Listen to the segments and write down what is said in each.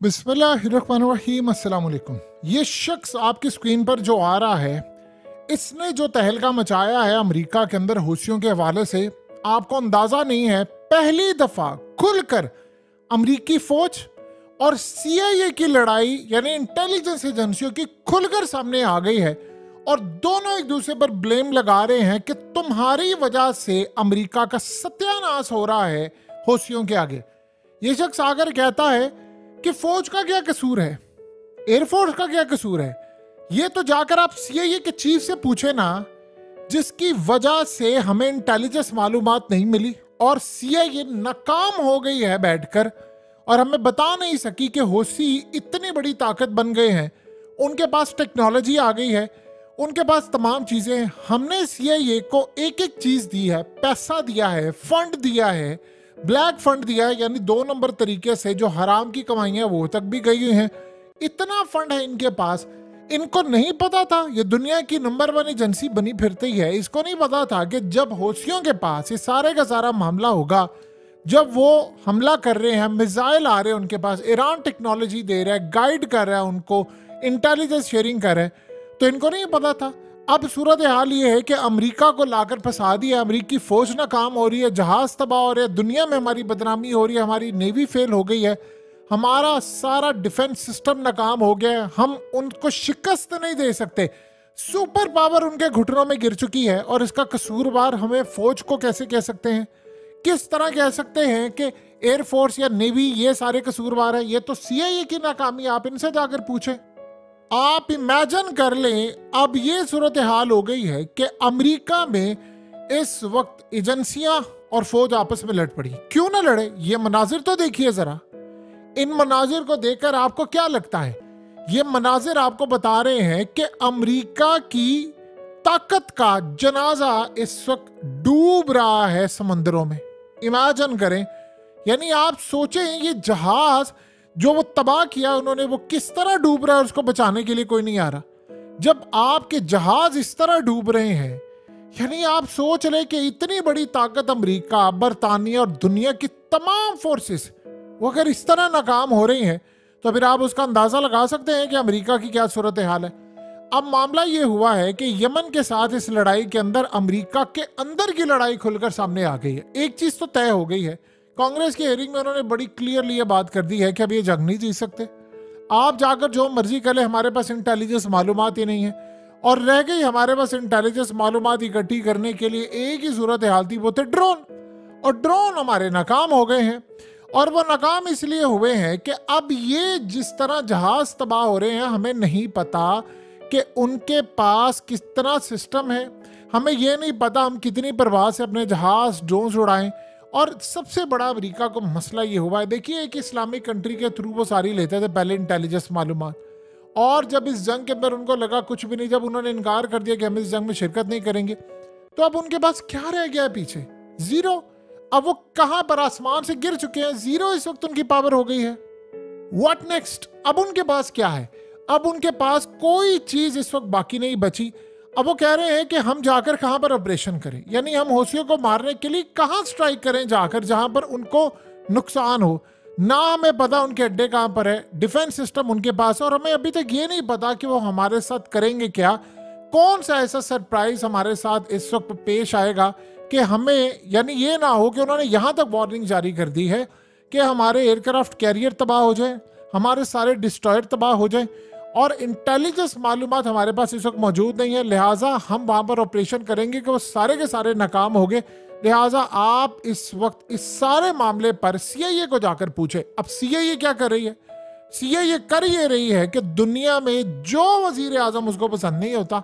बिस्मिल्लाहिर्रहमानिर्रहीम, अस्सलाम वालेकुम। ये शख्स आपकी स्क्रीन पर जो आ रहा है, इसने जो तहलका मचाया है अमेरिका के अंदर हूसियों के हवाले से, आपको अंदाजा नहीं है। पहली दफा खुलकर अमेरिकी फौज और सीआईए की लड़ाई यानी इंटेलिजेंस एजेंसियों की खुलकर सामने आ गई है और दोनों एक दूसरे पर ब्लेम लगा रहे हैं कि तुम्हारी वजह से अमेरिका का सत्यानाश हो रहा है हूसियों के आगे। ये शख्स आकर कहता है कि फौज का क्या कसूर है, एयरफोर्स का क्या कसूर है। ये तो जाकर आप सीआईए के चीफ से पूछे ना, जिसकी वजह से हमें इंटेलिजेंस मालूमात नहीं मिली और सीआईए नाकाम हो गई है बैठकर और हमें बता नहीं सकी कि हूसी इतनी बड़ी ताकत बन गए हैं। उनके पास टेक्नोलॉजी आ गई है, उनके पास तमाम चीजें हैं। हमने सीआईए को एक एक चीज दी है, पैसा दिया है, फंड दिया है, ब्लैक फंड दिया है, यानी 2 नंबर तरीके से जो हराम की कमाइयां वो तक भी गई हुई हैं। इतना फंड है इनके पास। इनको नहीं पता था ये दुनिया की नंबर 1 एजेंसी बनी फिरती है। इसको नहीं पता था कि जब हूसियों के पास ये सारे का सारा मामला होगा, जब वो हमला कर रहे हैं, मिसाइल आ रहे हैं उनके पास, ईरान टेक्नोलॉजी दे रहा है, गाइड कर रहा है उनको, इंटेलिजेंस शेयरिंग कर रहा है, तो इनको नहीं पता था। अब सूरत हाल ये है कि अमेरिका को लाकर फंसा दिया, अमेरिकी फौज नाकाम हो रही है, जहाज तबाह हो रहे हैं, दुनिया में हमारी बदनामी हो रही है, हमारी नेवी फेल हो गई है, हमारा सारा डिफेंस सिस्टम नाकाम हो गया है, हम उनको शिकस्त नहीं दे सकते। सुपर पावर उनके घुटनों में गिर चुकी है और इसका कसूरवार हमें फौज को कैसे कह सकते हैं, किस तरह कह सकते हैं कि एयरफोर्स या नेवी ये सारे कसूरवार है। ये तो सीआईए की नाकामी, आप इनसे जाकर पूछें। आप इमेजिन कर लें, अब ये सूरत हाल हो गई है कि अमेरिका में इस वक्त एजेंसियां और फौज आपस में लड़ पड़ी। क्यों ना लड़े, ये मनाजिर तो देखिए जरा। इन मनाजिर को देखकर आपको क्या लगता है? ये मनाजिर आपको बता रहे हैं कि अमेरिका की ताकत का जनाजा इस वक्त डूब रहा है समंदरों में। इमेजिन करें, यानी आप सोचें ये जहाज जो वो तबाह किया उन्होंने, वो किस तरह डूब रहा है, उसको बचाने के लिए कोई नहीं आ रहा। जब आपके जहाज इस तरह डूब रहे हैं, यानी आप सोच रहे कि इतनी बड़ी ताकत अमेरिका, बरतानिया और दुनिया की तमाम फोर्सेस वो अगर इस तरह नाकाम हो रही हैं, तो फिर आप उसका अंदाजा लगा सकते हैं कि अमेरिका की क्या सूरत हाल है। अब मामला ये हुआ है कि यमन के साथ इस लड़ाई के अंदर अमेरिका के अंदर की लड़ाई खुलकर सामने आ गई है। एक चीज तो तय हो गई है, कांग्रेस की हेयरिंग में उन्होंने बड़ी क्लियरली ये बात कर दी है कि अब ये जंग नहीं जीत सकते। आप जाकर जो मर्जी कर ले, हमारे पास इंटेलिजेंस मालूमात ही नहीं है। और रह गई हमारे पास इंटेलिजेंस मालूमात इकट्ठी करने के लिए एक ही सूरत हाल थी, वो थे ड्रोन। और ड्रोन हमारे नाकाम हो गए हैं और वो नाकाम इसलिए हुए हैं कि अब ये जिस तरह जहाज तबाह हो रहे हैं, हमें नहीं पता कि उनके पास किस तरह सिस्टम है, हमें ये नहीं पता हम कितनी परवाह से अपने जहाज ड्रोन उड़ाएं। और सबसे बड़ा अमेरिका को मसला ये हुआ है, देखिए एक इस्लामिक कंट्री के थ्रू वो सारी लेते थे पहले इंटेलिजेंस मालूमात, और जब इस जंग के अंदर उनको लगा कुछ भी नहीं, जब उन्होंने इनकार कर दिया कि हम इस जंग में शिरकत नहीं करेंगे, तो अब उनके पास क्या रह गया है पीछे? जीरो। अब वो कहां पर आसमान से गिर चुके हैं, जीरो इस वक्त उनकी पावर हो गई है। What next? अब उनके पास क्या है? अब उनके पास कोई चीज इस वक्त बाकी नहीं बची। अब वो कह रहे हैं कि हम जाकर कहां पर ऑपरेशन करें, यानी हम हूसियों को मारने के लिए कहां स्ट्राइक करें जाकर, जहां पर उनको नुकसान हो। ना हमें पता उनके अड्डे कहां पर है, डिफेंस सिस्टम उनके पास है, और हमें अभी तक ये नहीं पता कि वो हमारे साथ करेंगे क्या। कौन सा ऐसा सरप्राइज हमारे साथ इस वक्त पेश आएगा कि हमें, यानी ये ना हो कि उन्होंने यहां तक वार्निंग जारी कर दी है कि हमारे एयरक्राफ्ट कैरियर तबाह हो जाए, हमारे सारे डिस्ट्रॉयर तबाह हो जाए, और इंटेलिजेंस मालूमात हमारे पास इस वक्त मौजूद नहीं है, लिहाजा हम वहां पर ऑपरेशन करेंगे कि वो सारे के सारे नाकाम हो गए। लिहाजा आप इस वक्त इस सारे मामले पर सीआईए को जाकर पूछे। अब सीआईए क्या कर रही है? सीआईए कर ये रही है कि दुनिया में जो वजीर आजम उसको पसंद नहीं होता,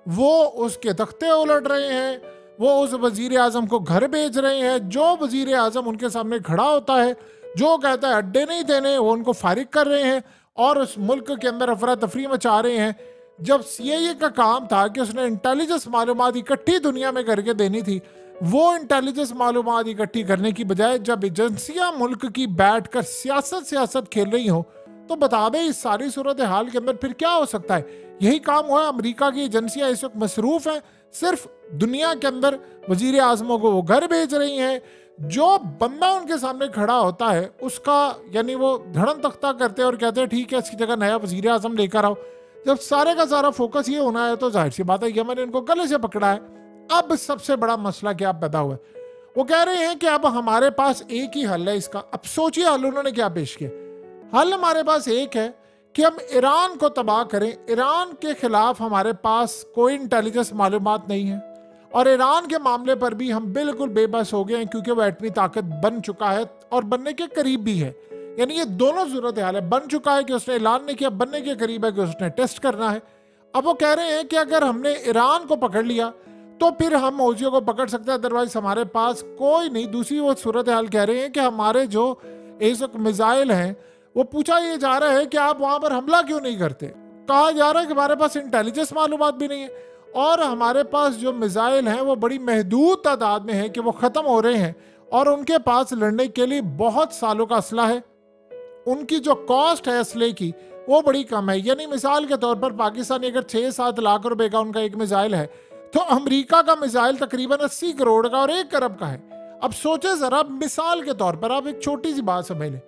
वो उसके तख्ते उलट रहे हैं, वो उस वजीर आजम को घर भेज रहे हैं। जो वजीर आजम उनके सामने खड़ा होता है, जो कहता है अड्डे नहीं देने, वो उनको फारिग कर रहे हैं और उस मुल्क के अंदर अफरा तफरी मचा रहे हैं। जब सीआईए का काम था कि उसने इंटेलिजेंस मालूमात इकट्ठी दुनिया में करके देनी थी, वो इंटेलिजेंस मालूमात इकट्ठी करने की बजाय जब एजेंसियां मुल्क की बैठकर सियासत खेल रही हो, तो बता दें इस सारी सूरत हाल के अंदर फिर क्या हो सकता है? यही काम हुआ। अमेरिका की एजेंसियां इस वक्त मसरूफ हैं, सिर्फ दुनिया के अंदर वजीर आजमों को वो घर भेज रही हैं, जो बंदा उनके सामने खड़ा होता है उसका यानी वो धड़न तख्ता करते हैं और कहते हैं ठीक है इसकी जगह नया वजीर आजम लेकर आओ। जब सारे का सारा फोकस ये होना है तो जाहिर सी बात है यमन इनको गले से पकड़ा है। अब सबसे बड़ा मसला क्या पैदा हुआ है, वो कह रहे हैं कि अब हमारे पास एक ही हल है इसका। अब सोचिए हल उन्होंने क्या पेश किया। हल हमारे पास एक है कि हम ईरान को तबाह करें। ईरान के खिलाफ हमारे पास कोई इंटेलिजेंस मालूमात नहीं है और ईरान के मामले पर भी हम बिल्कुल बेबस हो गए हैं क्योंकि वो एटमी ताकत बन चुका है और बनने के करीब भी है। यानी ये दोनों सूरत हाल है, बन चुका है कि उसने ऐलान नहीं किया, बनने के करीब है कि उसने टेस्ट करना है। अब वो कह रहे हैं कि अगर हमने ईरान को पकड़ लिया तो फिर हम हौसियों को पकड़ सकते हैं, अदरवाइज हमारे पास कोई नहीं। दूसरी वो सूरत हाल कह रहे हैं कि हमारे जो इस वक्त मिसाइल हैं वो पूछा ये जा रहा है कि आप वहां पर हमला क्यों नहीं करते। कहा जा रहा है कि हमारे पास इंटेलिजेंस मालूमात भी नहीं है और हमारे पास जो मिसाइल हैं वो बड़ी महदूद तादाद में है कि वो ख़त्म हो रहे हैं और उनके पास लड़ने के लिए बहुत सालों का असला है। उनकी जो कॉस्ट है असले की वो बड़ी कम है। यानी मिसाल के तौर पर पाकिस्तानी अगर 6-7 लाख रुपए का उनका एक मिसाइल है तो अमेरिका का मिसाइल तकरीबन 80 करोड़ का और 1 अरब का है। अब सोचे जरा, मिसाल के तौर पर आप एक छोटी सी बात समझ लें,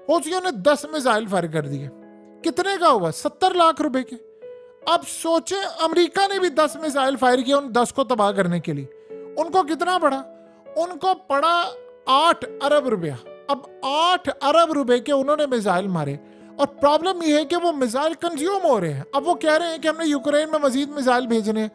हौसियों ने 10 मिसाइल फायर कर दिए, कितने का हुआ? 70 लाख रुपए के। अब सोचे अमेरिका ने भी 10 मिसाइल फायर किए उन 10 को तबाह करने के लिए, उनको कितना पड़ा? उनको पड़ा 8 अरब रुपया। अब 8 अरब रुपए के उन्होंने मिसाइल मारे और प्रॉब्लम यह है कि वो मिसाइल कंज्यूम हो रहे हैं। अब वो कह रहे हैं कि हमने यूक्रेन में मजीद मिसाइल भेजने हैं।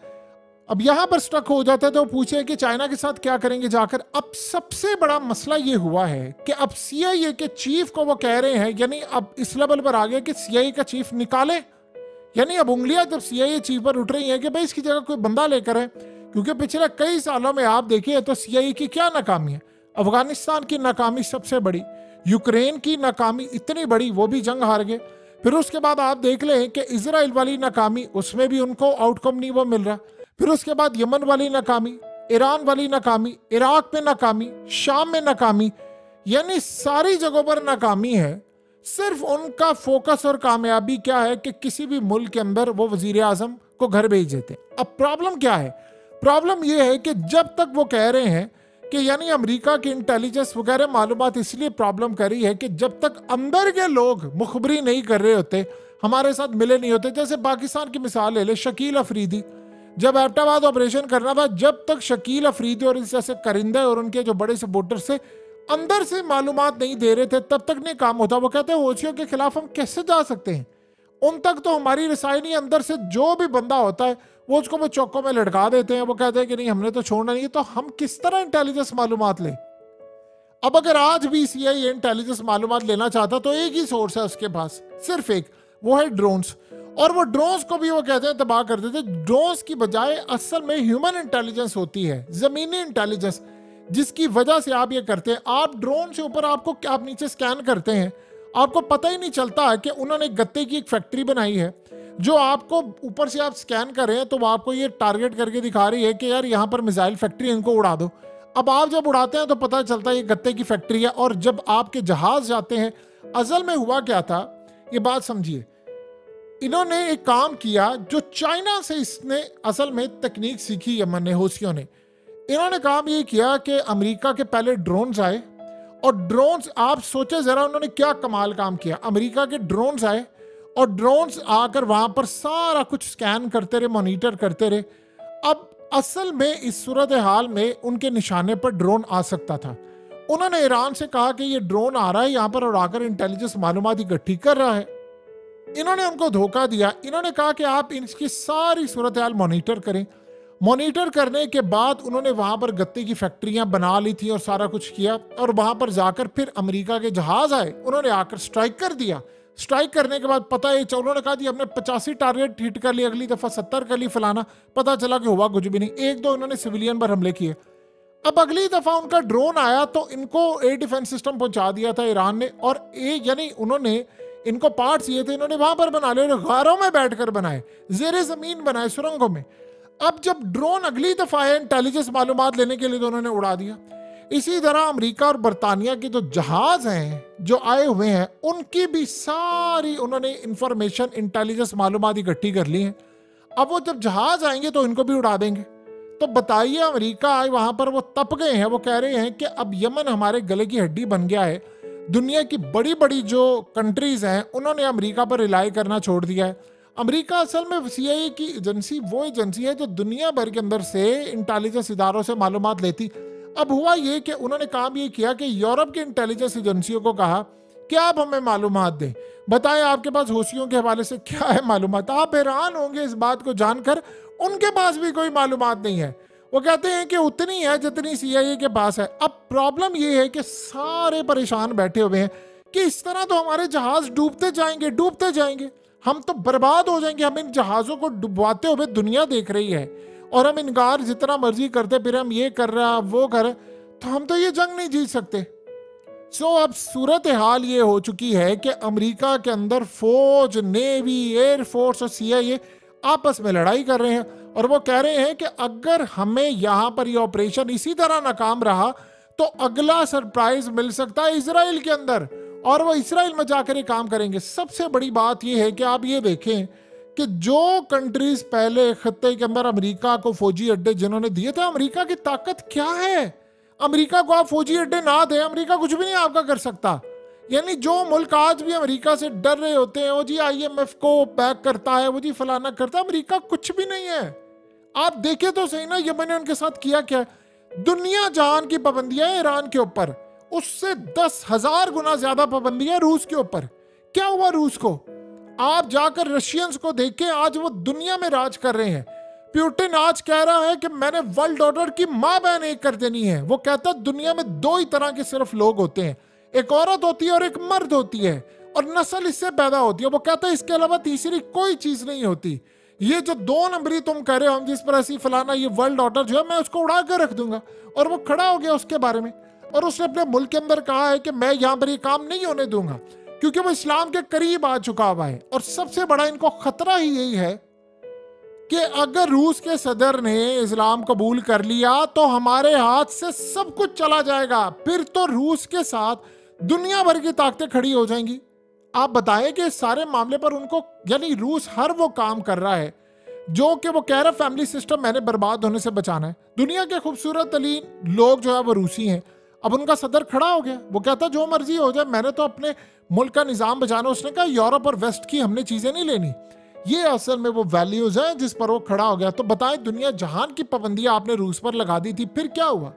अब यहां पर स्टक हो जाता है तो पूछे कि चाइना के साथ क्या करेंगे जाकर। अब सबसे बड़ा मसला ये हुआ है कि अब CIA के चीफ को वो कह रहे हैं, यानी अब इस लेवल पर आ गया कि CIA का चीफ निकाले। यानी अब उंगलियां जब CIA चीफ पर उठ रही हैं कि भाई इसकी जगह कोई बंदा लेकर है, क्योंकि पिछले कई सालों में आप देखिए तो CIA की क्या नाकामी है। अफगानिस्तान की नाकामी सबसे बड़ी, यूक्रेन की नाकामी इतनी बड़ी, वो भी जंग हार गए। फिर उसके बाद आप देख लें कि इजराइल वाली नाकामी, उसमें भी उनको आउटकम नहीं वो मिल रहा। फिर उसके बाद यमन वाली नाकामी, ईरान वाली नाकामी, इराक में नाकामी, शाम में नाकामी, यानी सारी जगहों पर नाकामी है। सिर्फ उनका फोकस और कामयाबी क्या है कि किसी भी मुल्क के अंदर वो वजीर आजम को घर भेज देते। अब प्रॉब्लम क्या है? प्रॉब्लम यह है कि जब तक वो कह रहे हैं कि यानी अमेरिका की इंटेलिजेंस वगैरह मालूमात इसलिए प्रॉब्लम कर रही है कि जब तक अंदर के लोग मुखबरी नहीं कर रहे होते, हमारे साथ मिले नहीं होते। जैसे पाकिस्तान की मिसाल ले ले, शकील अफरीदी जब एबटाबाद ऑपरेशन करना था, जब तक शकील अफरीदी और इस जैसे करिंदे और उनके जो बड़े सपोर्टर्स से अंदर से मालूमात नहीं दे रहे थे, तब तक नहीं काम होता। वो कहते हैं हौसियों के खिलाफ हम कैसे जा सकते हैं, उन तक तो हमारी रसाई नहीं। अंदर से जो भी बंदा होता है वो उसको वो चौकों में लटका देते हैं। वो कहते हैं कि नहीं हमने तो छोड़ना नहीं है। तो हम किस तरह इंटेलिजेंस मालूमात लें? अब अगर आज भी CIA इंटेलिजेंस मालूमात लेना चाहता तो एक ही सोर्स है उसके पास, सिर्फ एक, वो है ड्रोन्स। और वो ड्रोन्स को भी वो कहते हैं तबाह कर देते। ड्रोन्स की बजाय असल में ह्यूमन इंटेलिजेंस होती है, जमीनी इंटेलिजेंस, जिसकी वजह से आप ये करते हैं। आप ड्रोन से ऊपर आपको क्या, आप नीचे स्कैन करते हैं, आपको पता ही नहीं चलता कि उन्होंने गत्ते की एक फैक्ट्री बनाई है जो आपको ऊपर से आप स्कैन कर रहे हैं तो वो आपको ये टारगेट करके दिखा रही है कि यार यहाँ पर मिसाइल फैक्ट्री, इनको उड़ा दो। अब आप जब उड़ाते हैं तो पता चलता है ये गत्ते की फैक्ट्री है। और जब आपके जहाज जाते हैं, असल में हुआ क्या था, ये बात समझिए। इन्होंने एक काम किया जो चाइना से इसने असल में तकनीक सीखी, यमन ने, हौसियों ने। इन्होंने काम ये किया कि अमेरिका के पहले ड्रोन्स आए और ड्रोन्स, आप सोचे जरा उन्होंने क्या कमाल काम किया। अमेरिका के ड्रोन्स आए और ड्रोन्स आकर वहां पर सारा कुछ स्कैन करते रहे, मॉनिटर करते रहे। अब असल में इस सूरत हाल में उनके निशाने पर ड्रोन आ सकता था। उन्होंने ईरान से कहा कि ये ड्रोन आ रहा है यहाँ पर और आकर इंटेलिजेंस मालूमात इकट्ठी कर रहा है। इन्होंने उनको धोखा दिया। इन्होंने कहा कि आप इसकी सारी सूरत हाल मॉनिटर करें। मॉनिटर करने के बाद उन्होंने वहां पर गत्ते की फैक्ट्रियां बना ली थी और सारा कुछ किया। और वहां पर जाकर फिर अमेरिका के जहाज आए, उन्होंने आकर स्ट्राइक कर दिया। स्ट्राइक करने के बाद पता है, उन्होंने कहा जी हमने 85 टारगेट हिट कर लिए, अगली दफा 70 कर ली, फलाना। पता चला कि हुआ कुछ भी नहीं, 1-2 इन्होंने सिविलियन पर हमले किए। अब अगली दफा उनका ड्रोन आया तो इनको एयर डिफेंस सिस्टम पहुंचा दिया था ईरान ने। और यानी उन्होंने इनको पार्ट्स ये थे, इन्होंने वहां पर बना लिए, गारों में बैठकर बनाए, जेरे जमीन बनाए, सुरंगों में। अब जब ड्रोन अगली दफा आए इंटेलिजेंस मालूमात लेने के लिए तो उन्होंने उड़ा दिया। इसी तरह अमेरिका और बरतानिया के जो जहाज हैं जो आए हुए हैं, उनकी भी सारी उन्होंने इंफॉर्मेशन, इंटेलिजेंस मालूमात इकट्ठी कर ली है। अब वो जब जहाज आएंगे तो इनको भी उड़ा देंगे। तो बताइए, अमेरिका आए वहां पर वो तप गए हैं, वो कह रहे हैं कि अब यमन हमारे गले की हड्डी बन गया है। दुनिया की बड़ी बड़ी जो कंट्रीज हैं उन्होंने अमेरिका पर रिलाई करना छोड़ दिया है। अमेरिका असल में CIA की एजेंसी वो एजेंसी है जो दुनिया भर के अंदर से इंटेलिजेंस इदारों से मालूमात लेती। अब हुआ ये कि उन्होंने काम ये किया कि यूरोप की इंटेलिजेंस एजेंसियों को कहा कि आप हमें मालूमात दें, बताएं आपके पास हौसियों के हवाले से क्या है मालूमात। आप हैरान होंगे इस बात को जानकर, उनके पास भी कोई मालूमात नहीं है। वो कहते हैं कि उतनी है जितनी CIA के पास है। अब प्रॉब्लम ये है कि सारे परेशान बैठे हुए हैं कि इस तरह तो हमारे जहाज डूबते जाएंगे, हम तो बर्बाद हो जाएंगे। हम इन जहाज़ों को डुबवाते हुए दुनिया देख रही है और हम इनकार जितना मर्जी करते फिर हम ये कर रहे हैं वो कर रहे, तो हम तो ये जंग नहीं जीत सकते। अब सूरत हाल ये हो चुकी है कि अमेरिका के अंदर फौज, नेवी, एयरफोर्स और CIA आपस में लड़ाई कर रहे हैं और वो कह रहे हैं कि अगर हमें यहाँ पर ये ऑपरेशन इसी तरह नाकाम रहा तो अगला सरप्राइज मिल सकता है इजराइल के अंदर और वो इजराइल में जाकर ये काम करेंगे। सबसे बड़ी बात ये है कि आप ये देखें कि जो कंट्रीज पहले खत्ते के अंदर अमेरिका को फौजी अड्डे जिन्होंने दिए थे, अमेरिका की ताकत क्या है। अमेरिका को आप फौजी अड्डे ना दें, अमेरिका कुछ भी नहीं आपका कर सकता। यानी जो मुल्क आज भी अमेरिका से डर रहे होते हैं, वो जी IMF को बैक करता है, वो जी फलाना करता है, अमेरिका कुछ भी नहीं है। आप देखें तो सही ना, यमन ने उनके साथ किया क्या। दुनिया जहान की पाबंदियां हैं ईरान के ऊपर, उससे 10,000 गुना ज्यादा पाबंदियां रूस के ऊपर। क्या हुआ रूस को? आप जाकर रशियंस को देखें, आज वो दुनिया में राज कर रहे हैं। पुतिन आज कह रहा है कि मैंने वर्ल्ड ऑर्डर की मां बहन एक कर देनी है। वो कहता है दुनिया में 2 ही तरह के सिर्फ लोग होते हैं, एक औरत होती है और एक मर्द होती है, और नस्ल इससे पैदा होती है। वो कहता है इसके अलावा तीसरी कोई चीज नहीं होती। ये जो 2 नंबरी तुम कह रहे हो, हम जिस पर ऐसी फलाना ये वर्ल्ड ऑर्डर जो है मैं उसको उड़ा कर रख दूंगा। और वो खड़ा हो गया उसके बारे में, और उसने अपने मुल्क के अंदर कहा है कि मैं यहाँ पर ये काम नहीं होने दूंगा, क्योंकि वो इस्लाम के करीब आ चुका हुआ है। और सबसे बड़ा इनको खतरा ही यही है कि अगर रूस के सदर ने इस्लाम कबूल कर लिया तो हमारे हाथ से सब कुछ चला जाएगा। फिर तो रूस के साथ दुनिया भर की ताकतें खड़ी हो जाएंगी। आप बताएं कि इस सारे मामले पर उनको, यानी रूस हर वो काम कर रहा है जो कि वो कह रहा है फैमिली सिस्टम मैंने बर्बाद होने से बचाना है। दुनिया के खूबसूरत तरीन लोग जो है वो रूसी हैं। अब उनका सदर खड़ा हो गया, वो कहता जो मर्जी हो जाए, मैंने तो अपने मुल्क का निजाम बचाना। उसने कहा यूरोप और वेस्ट की हमने चीजें नहीं लेनी। ये असल में वो वैल्यूज हैं जिस पर वो खड़ा हो गया। तो बताएं, दुनिया जहान की पाबंदियां आपने रूस पर लगा दी थी, फिर क्या हुआ?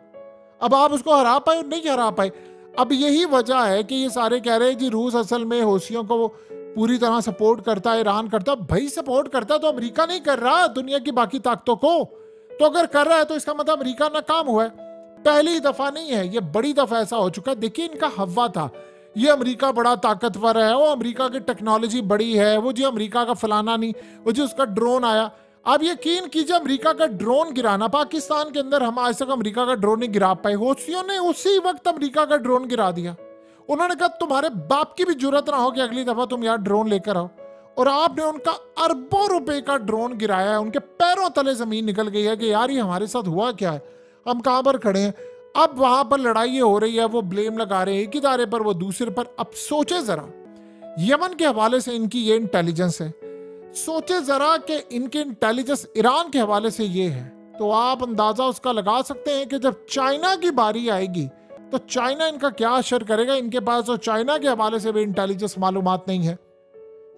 अब आप उसको हरा पाए? नहीं हरा पाए। अब यही वजह है कि ये सारे कह रहे हैं जी रूस असल में हौसियों को वो पूरी तरह सपोर्ट करता है, ईरान करता है। भाई सपोर्ट करता तो अमेरिका नहीं कर रहा, दुनिया की बाकी ताकतों को। तो अगर कर रहा है तो इसका मतलब अमेरिका नाकाम हुआ है। पहली दफा नहीं है, ये बड़ी दफा ऐसा हो चुका है। देखिए इनका हवा था, ये अमेरिका बड़ा ताकतवर है, वो अमेरिका की टेक्नोलॉजी बड़ी है, वो जी अमेरिका का फलाना नहीं, वो जी उसका ड्रोन आया। आप यकीन कीजिए अमेरिका का ड्रोन गिराना, पाकिस्तान के अंदर हम आज तक अमेरिका का ड्रोन नहीं गिरा पाए। हौसियों ने उसी वक्त अमेरिका का ड्रोन गिरा दिया। उन्होंने कहा तुम्हारे बाप की भी जरूरत ना हो कि अगली दफा तुम यार ड्रोन लेकर आओ। और आपने उनका अरबों रुपए का ड्रोन गिराया है। उनके पैरों तले जमीन निकल गई है कि यार ये हमारे साथ हुआ क्या है, हम कहां पर खड़े हैं। अब वहां पर लड़ाई हो रही है, वो ब्लेम लगा रहे हैं एक इदारे पर, वो दूसरे पर। अब सोचे जरा, यमन के हवाले से इनकी ये इंटेलिजेंस है, सोचे जरा कि इनके इंटेलिजेंस ईरान के हवाले से ये है। तो आप अंदाजा उसका लगा सकते हैं कि जब चाइना की बारी आएगी तो चाइना इनका क्या असर करेगा। इनके पास तो चाइना के हवाले से भी इंटेलिजेंस मालूमात नहीं है।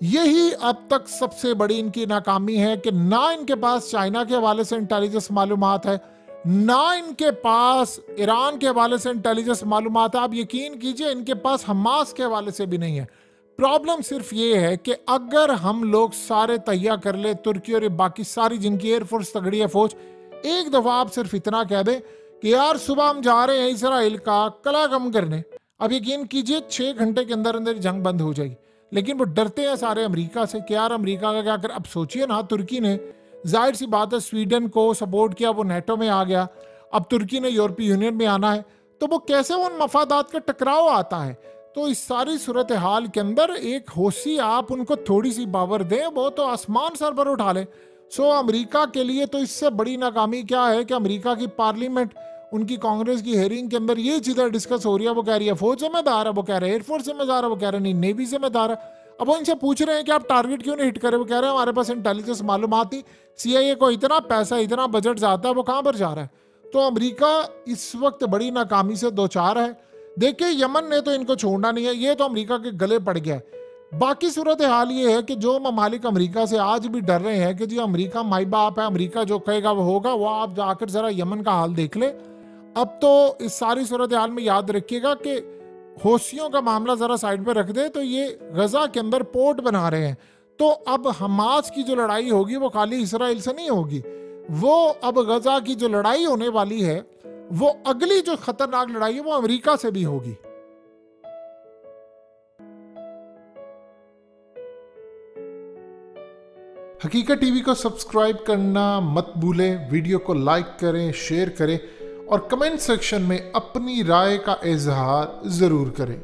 यही अब तक सबसे बड़ी इनकी नाकामी है कि ना इनके पास चाइना के हवाले से इंटेलिजेंस मालूमात है, ना इनके पास ईरान के हवाले से इंटेलिजेंस मालूमात है। आप यकीन कीजिए इनके पास हमास के हवाले से भी नहीं है। प्रॉब्लम सिर्फ ये है कि अगर हम लोग सारे तैयार कर ले, तुर्की और बाकी सारी जिनकी एयरफोर्स तगड़ी है फौज, एक दफा आप सिर्फ इतना कह दें कि यार सुबह हम जा रहे हैं इसराइल का कला कम करने, अब यकीन कीजिए 6 घंटे के अंदर अंदर जंग बंद हो जाएगी। लेकिन वो डरते हैं सारे अमेरिका से कि यार अमेरिका का क्या कर। अब सोचिए ना, तुर्की ने जाहिर सी बात है स्वीडन को सपोर्ट किया, वो नेटो में आ गया। अब तुर्की ने यूरोपीय यूनियन में आना है, तो वो कैसे उन मफादात का टकराव आता है। तो इस सारी सूरत हाल के अंदर एक हौसी आप उनको थोड़ी सी पावर दें, वो तो आसमान सर पर उठा ले। अमेरिका के लिए तो इससे बड़ी नाकामी क्या है कि अमेरिका की पार्लियामेंट, उनकी कांग्रेस की हेयरिंग के अंदर ये चीज़ें डिस्कस हो रही है। वो कह रही है फौज जिम्मेदार है, वो कह रहे एयरफोर्स जिम्मेदार है, वो कह रहे नहीं नेवी जिम्मेदार है। अब वो इनसे पूछ रहे हैं कि आप टारगेट क्यों नहीं हिट करे, वो कह रहे हैं हमारे पास इंटेलिजेंस मालूमात थी, CIA को इतना पैसा इतना बजट जाता है, वो कहाँ पर जा रहा है। तो अमेरिका इस वक्त बड़ी नाकामी से दो चार है। देखिए यमन ने तो इनको छोड़ना नहीं है, ये तो अमेरिका के गले पड़ गया है। बाकी सूरत हाल ये है कि जो ममालिक अमेरिका से आज भी डर रहे हैं कि जी अमेरिका माई बाप है, अमेरिका जो कहेगा वो होगा, वो आप जाकर जरा यमन का हाल देख ले। अब तो इस सारी सूरत हाल में याद रखिएगा कि हौसियों का मामला जरा साइड पे रख दे, तो ये गजा के अंदर पोर्ट बना रहे हैं। तो अब हमास की जो लड़ाई होगी वो खाली इसराइल से नहीं होगी, वो अब गजा की जो लड़ाई होने वाली है, वो अगली जो खतरनाक लड़ाई है वो अमेरिका से भी होगी। हकीकत टीवी को सब्सक्राइब करना मत भूलें, वीडियो को लाइक करें, शेयर करें और कमेंट सेक्शन में अपनी राय का इजहार जरूर करें।